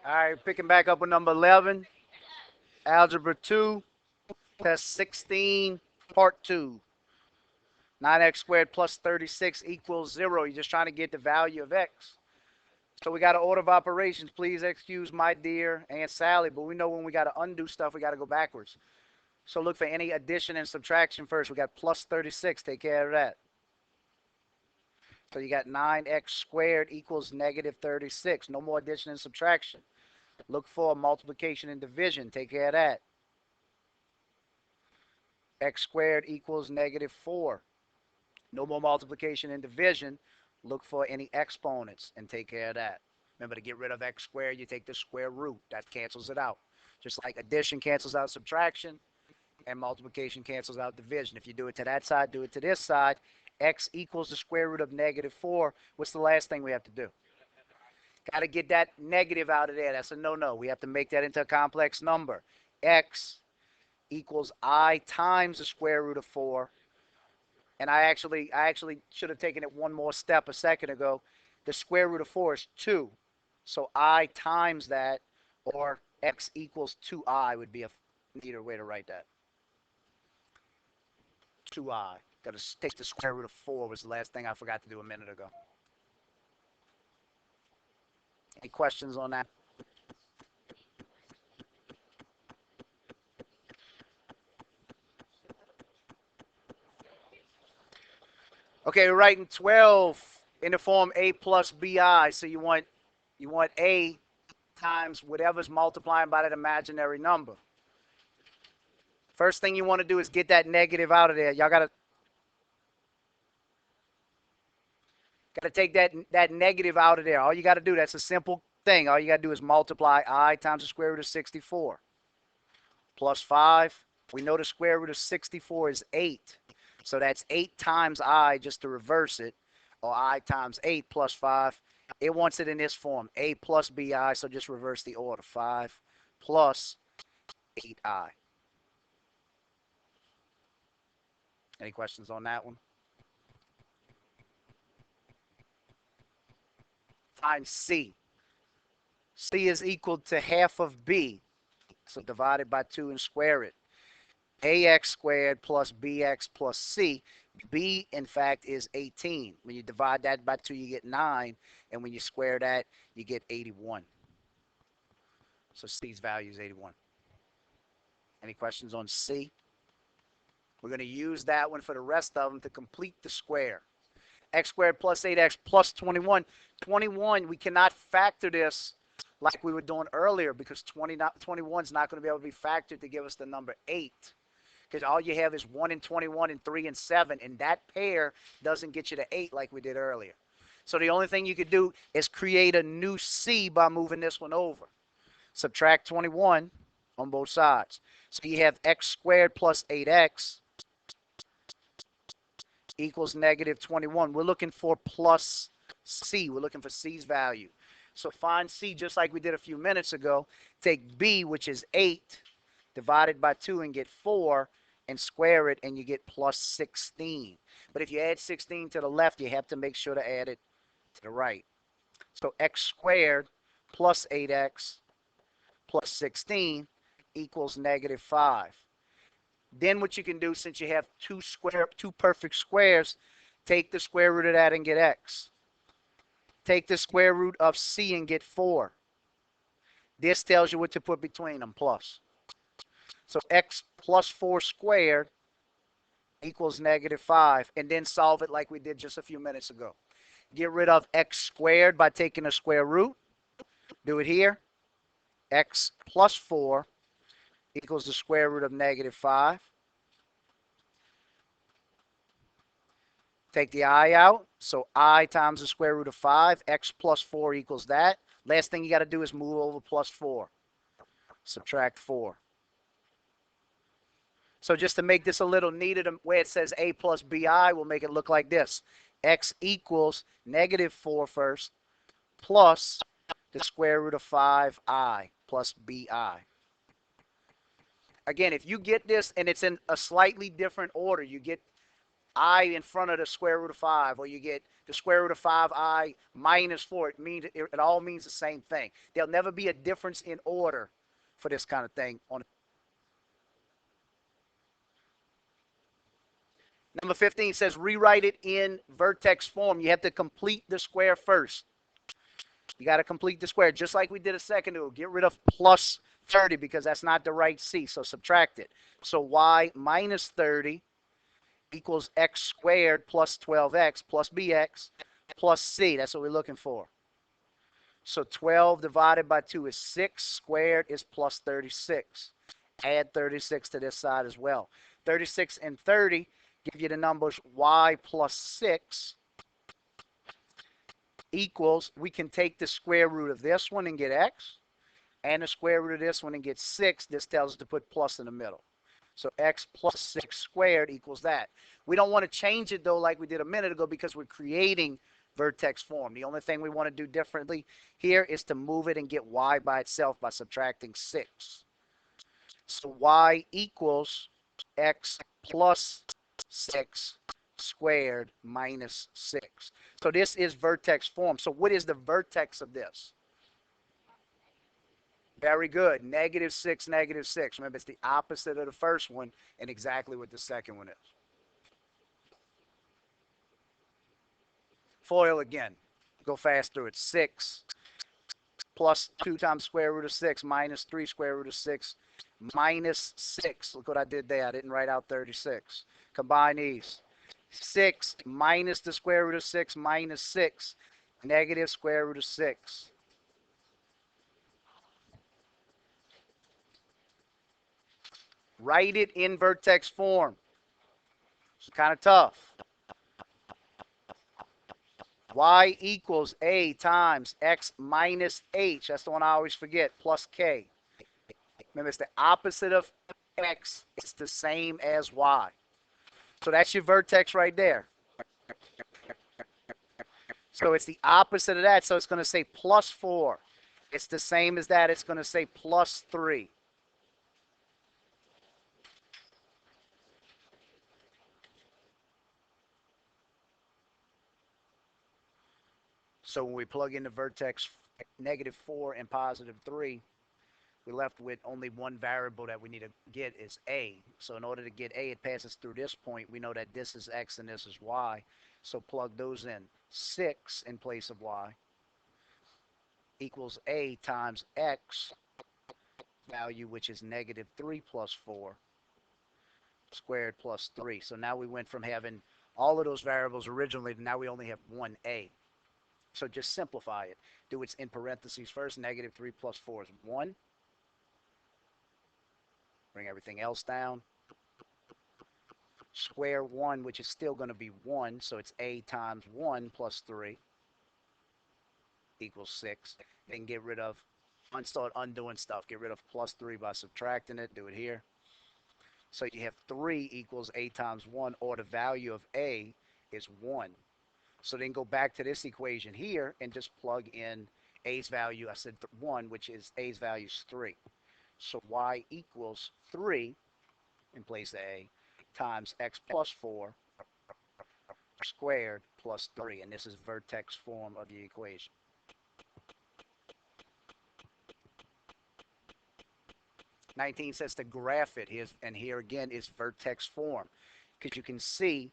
All right, picking back up with number 11, Algebra 2, Test 16, Part 2. 9x squared plus 36 equals 0. You're just trying to get the value of x. So we got an order of operations. Please excuse my dear Aunt Sally, but we know when we got to undo stuff, we got to go backwards. So look for any addition and subtraction first. We got plus 36. Take care of that. So you got 9x squared equals negative 36. No more addition and subtraction. Look for multiplication and division. Take care of that. X squared equals negative 4. No more multiplication and division. Look for any exponents and take care of that. Remember, to get rid of x squared, you take the square root. That cancels it out. Just like addition cancels out subtraction and multiplication cancels out division. If you do it to that side, do it to this side. X equals the square root of negative 4. What's the last thing we have to do? Got to get that negative out of there. That's a no-no. We have to make that into a complex number. X equals I times the square root of 4. And I actually should have taken it one more step a second ago. The square root of 4 is 2. So I times that, or x equals 2i would be a neater way to write that. 2i. Got to take the square root of 4 was the last thing I forgot to do a minute ago. Any questions on that? Okay, we're writing 12 in the form a plus bi. So you want a times whatever's multiplying by that imaginary number. First thing you want to do is get that negative out of there. Y'all gotta take that negative out of there. All you got to do, that's a simple thing. All you got to do is multiply I times the square root of 64 plus 5. We know the square root of 64 is 8. So that's 8 times I, just to reverse it, or I times 8 plus 5. It wants it in this form, a plus bi, so just reverse the order. 5 plus 8i. Any questions on that one? Find C. C is equal to half of B. So divide it by 2 and square it. Ax squared plus bx plus c. B, in fact, is 18. When you divide that by 2, you get 9. And when you square that, you get 81. So C's value is 81. Any questions on C? We're going to use that one for the rest of them to complete the square. X squared plus 8x plus 21. 21, we cannot factor this like we were doing earlier because 21 is not going to be able to be factored to give us the number 8. Because all you have is 1 and 21 and 3 and 7, and that pair doesn't get you to 8 like we did earlier. So the only thing you could do is create a new C by moving this one over. Subtract 21 on both sides. So you have x squared plus 8x equals negative 21. We're looking for plus C. We're looking for C's value. So find C just like we did a few minutes ago. Take B, which is 8, divided by 2 and get 4, and square it, and you get plus 16. But if you add 16 to the left, you have to make sure to add it to the right. So x squared plus 8x plus 16 equals negative 5. Then what you can do, since you have two perfect squares, take the square root of that and get x. Take the square root of c and get 4. This tells you what to put between them, plus. So x plus 4 squared equals negative 5. And then solve it like we did just a few minutes ago. Get rid of x squared by taking the square root. Do it here. X plus 4 equals the square root of negative 5. Take the I out. So I times the square root of 5. X plus 4 equals that. Last thing you got to do is move over plus 4. Subtract 4. So just to make this a little neater, where it says a plus bi, we'll make it look like this. X equals negative 4 first, plus the square root of 5i plus bi. Again, if you get this and it's in a slightly different order, you get I in front of the square root of 5, or you get the square root of 5i minus 4. It all means the same thing. There'll never be a difference in order for this kind of thing. Number 15 says rewrite it in vertex form. You have to complete the square first. You got to complete the square just like we did a second ago. Get rid of plus 30 because that's not the right c, so subtract it. So y minus 30 equals x squared plus 12x plus bx plus c. That's what we're looking for. So 12 divided by 2 is 6. Squared is plus 36. Add 36 to this side as well. 36 and 30 give you the numbers y plus 6 equals, we can take the square root of this one and get x, and the square root of this one and get 6. This tells us to put plus in the middle. So x plus 6 squared equals that. We don't want to change it, though, like we did a minute ago, because we're creating vertex form. The only thing we want to do differently here is to move it and get y by itself by subtracting 6. So y equals x plus 6 squared minus 6. So this is vertex form. So what is the vertex of this? Very good. Negative 6, negative 6. Remember, it's the opposite of the first one and exactly what the second one is. FOIL again. Go fast through it. 6 plus 2 times square root of 6 minus 3 square root of 6 minus 6. Look what I did there. I didn't write out 36. Combine these. 6 minus the square root of 6 minus 6. Negative square root of 6. Write it in vertex form. It's kind of tough. Y equals A times X minus H. That's the one I always forget. Plus K. Remember, it's the opposite of X. It's the same as Y. So that's your vertex right there. So it's the opposite of that. So it's going to say plus 4. It's the same as that. It's going to say plus 3. So when we plug in the vertex negative 4 and positive 3, we're left with only one variable that we need to get is A. So in order to get A, it passes through this point. We know that this is X and this is Y. So plug those in. 6 in place of Y equals A times X value, which is negative 3 plus 4 squared plus 3. So now we went from having all of those variables originally to now we only have one A. So just simplify it. Do it in parentheses first. Negative 3 plus 4 is 1. Bring everything else down. Square 1, which is still going to be 1. So it's A times 1 plus 3 equals 6. Then get rid of, start undoing stuff. Get rid of plus 3 by subtracting it. Do it here. So you have 3 equals A times 1, or the value of A is 1. So then go back to this equation here and just plug in A's value. I said 1, which is A's value is 3. So Y equals 3 in place of A times X plus 4 squared plus 3. And this is vertex form of the equation. '19 says to graph it. And here again is vertex form. Because you can see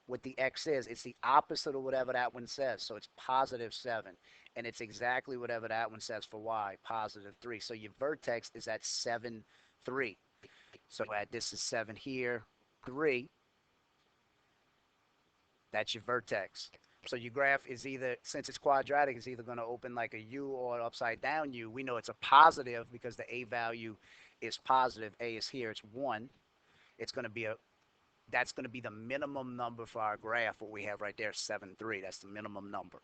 what the X is. It's the opposite of whatever that one says. So it's positive 7. And it's exactly whatever that one says for Y, positive 3. So your vertex is at 7, 3. So this is 7 here, 3. That's your vertex. So your graph is either, since it's quadratic, it's either going to open like a U or an upside down U. We know it's a positive because the A value is positive. A is here. It's 1. It's going to be that's going to be the minimum number for our graph. What we have right there, 7, 3. That's the minimum number.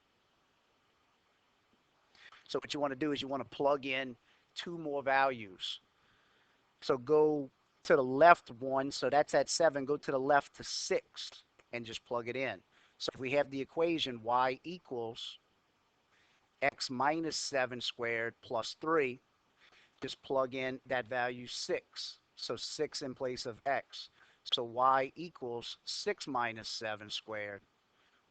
So what you want to do is you want to plug in 2 more values. So go to the left 1. So that's at 7. Go to the left to 6 and just plug it in. So if we have the equation Y equals X minus 7 squared plus 3, just plug in that value 6. So 6 in place of X. So Y equals 6 minus 7 squared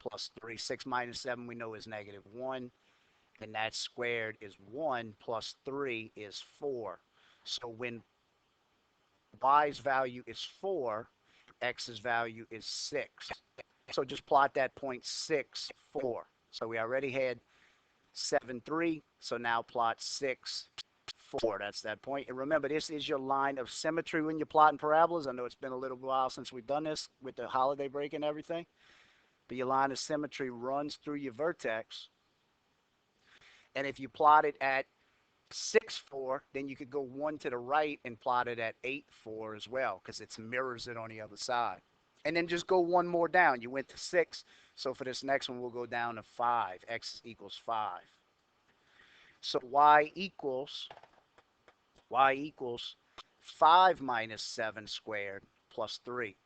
plus 3. 6 minus 7 we know is negative 1. And that squared is 1 plus 3 is 4. So when y's value is 4, x's value is 6. So just plot that point 6, 4. So we already had 7, 3. So now plot 6, 4. That's that point. And remember, this is your line of symmetry when you're plotting parabolas. I know it's been a little while since we've done this with the holiday break and everything. But your line of symmetry runs through your vertex. And if you plot it at 6, 4, then you could go 1 to the right and plot it at 8, 4 as well, because it mirrors it on the other side. And then just go one more down. You went to 6. So for this next one, we'll go down to 5. X equals 5. So y equals 5 minus 7 squared plus 3.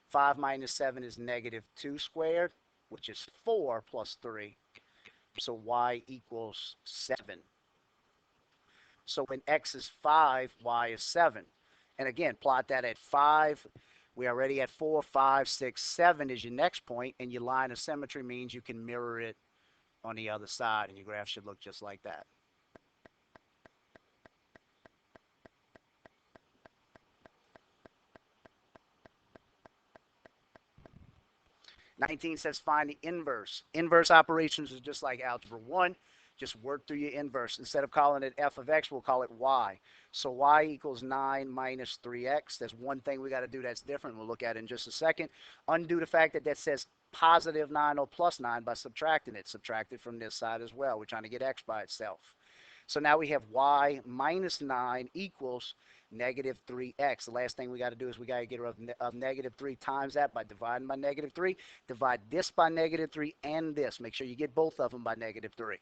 5 minus 7 is negative 2 squared, which is 4 plus 3. So y equals 7. So when x is 5, y is 7. And again, plot that at 5. We're already at 4, 5, 6, 7 is your next point, and your line of symmetry means you can mirror it on the other side, and your graph should look just like that. '19 says find the inverse. Inverse operations is just like algebra 1. Just work through your inverse. Instead of calling it f of x, we'll call it y. So y equals 9 minus 3x. There's one thing we got to do that's different. We'll look at it in just a second. Undo the fact that that says positive 9 or plus 9 by subtracting it. Subtract it from this side as well. We're trying to get x by itself. So now we have y minus 9 equals negative 3x. The last thing we got to do is we got to get rid of negative 3 times that by dividing by negative 3. Divide this by negative 3 and this. Make sure you get both of them by negative 3.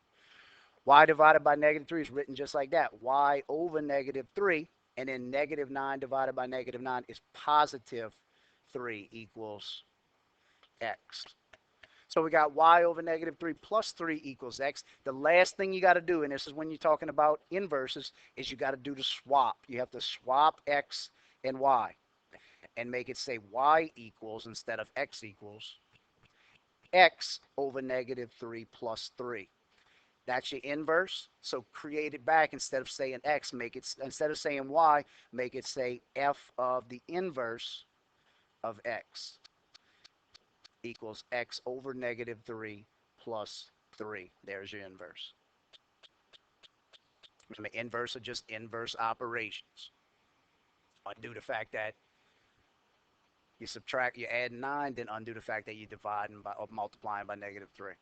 Y divided by negative 3 is written just like that. Y over negative 3, and then negative 9 divided by negative 9 is positive 3 equals x. So we got y over negative 3 plus 3 equals x. The last thing you got to do, and this is when you're talking about inverses, is you got to do the swap. You have to swap x and y and make it say y equals, instead of x equals, x over negative 3 plus 3. That's your inverse. So create it back. Instead of saying x, make it, instead of saying y, make it say f of the inverse of x equals x over negative 3 plus 3. There's your inverse. Remember, inverse are just inverse operations. Undo the fact that you subtract, you add 9, then undo the fact that you divide by, or multiplying by negative 3.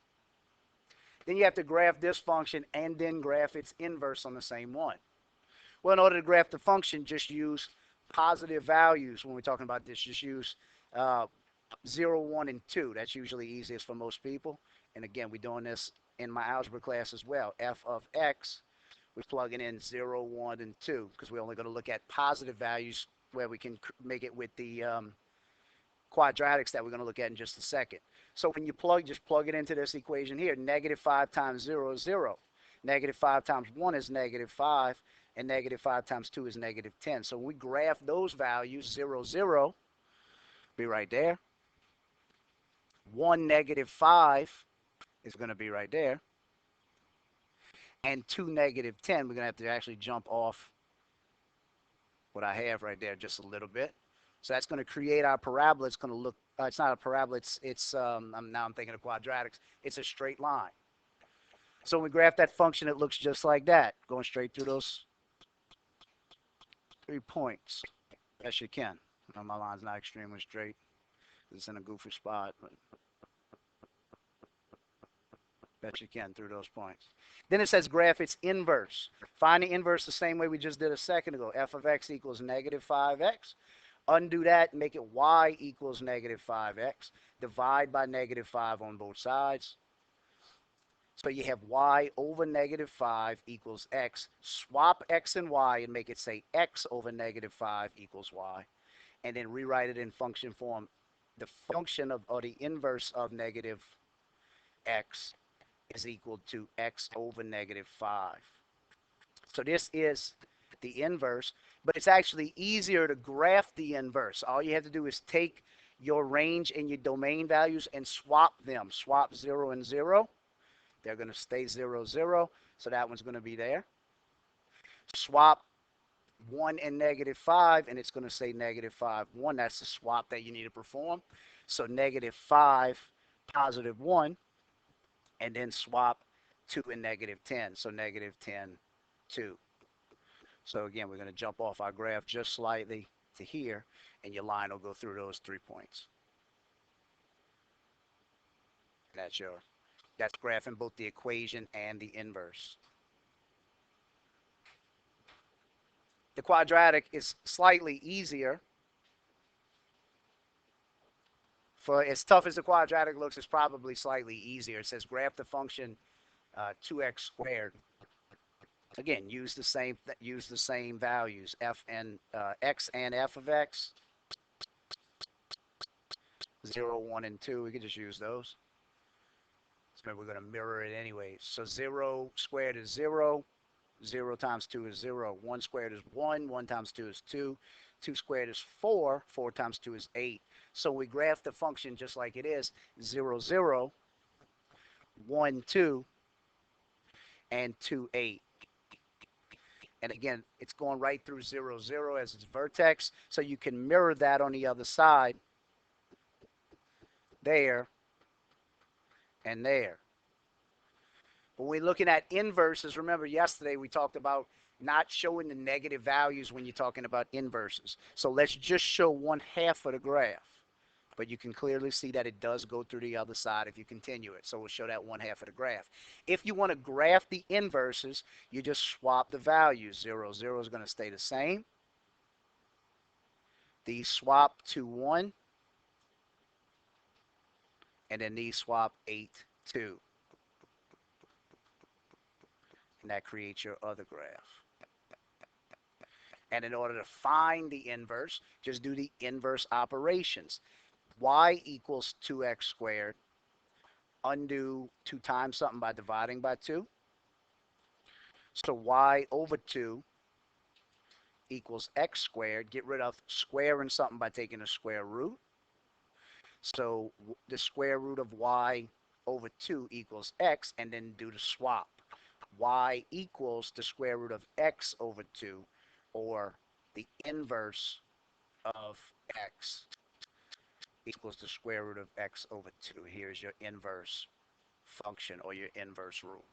Then you have to graph this function and then graph its inverse on the same one. Well, in order to graph the function, just use positive values when we're talking about this. Just use 0, 1, and 2. That's usually easiest for most people. And again, we're doing this in my algebra class as well. F of x, we're plugging in 0, 1, and 2 because we're only going to look at positive values where we can make it with the quadratics that we're going to look at in just a second. So when you just plug it into this equation here. Negative 5 times 0 is 0. Negative 5 times 1 is negative 5. And negative 5 times 2 is negative 10. So when we graph those values, 0, 0, be right there. 1, negative 5 is going to be right there. And 2, negative 10, we're going to have to actually jump off what I have right there just a little bit. So that's going to create our parabola. It's going to look, it's not a parabola, now I'm thinking of quadratics. It's a straight line. So when we graph that function, it looks just like that, going straight through those 3 points. Yes, you can. My line's not extremely straight. It's in a goofy spot, but bet you can through those points. Then it says graph its inverse. Find the inverse the same way we just did a second ago. F of x equals negative 5x. Undo that, make it y equals negative 5x. Divide by negative 5 on both sides. So you have y over negative 5 equals x. Swap x and y and make it say x over negative 5 equals y. And then rewrite it in function form. The function of, or the inverse of negative x is equal to x over negative 5. So this is the inverse, but it's actually easier to graph the inverse. All you have to do is take your range and your domain values and swap them. Swap 0 and 0. They're going to stay 0, 0. So that one's going to be there. Swap 1 and -5, and it's going to say -5, 1. That's the swap that you need to perform. So -5, +1, and then swap 2 and -10. So -10, 2. So again, we're going to jump off our graph just slightly to here, and your line will go through those 3 points. That's graphing both the equation and the inverse. The quadratic is slightly easier. For as tough as the quadratic looks, it's probably slightly easier. It says graph the function 2x squared. Again, use the same values, f and x and f of x, 0, 1, and 2. We could just use those. So we're going to mirror it anyway. So 0 squared is 0. 0 times 2 is 0. 1 squared is 1. 1 times 2 is 2. 2 squared is 4. 4 times 2 is 8. So we graph the function just like it is. 0, 0, 1, 2, and 2, 8. And again, it's going right through 0, 0 as its vertex. So you can mirror that on the other side. There and there. When we're looking at inverses, remember yesterday we talked about not showing the negative values when you're talking about inverses. So let's just show 1/2 of the graph. But you can clearly see that it does go through the other side if you continue it. So we'll show that 1/2 of the graph. If you want to graph the inverses, you just swap the values. 0, 0 is going to stay the same. These swap to 1. And then these swap 8, 2. And that creates your other graph. And in order to find the inverse, just do the inverse operations. Y equals 2x squared. Undo 2 times something by dividing by 2. So y over 2 equals x squared. Get rid of squaring something by taking the square root. So the square root of y over 2 equals x, and then do the swap. Y equals the square root of x over 2, or the inverse of x equals the square root of x over 2. Here's your inverse function or your inverse rule.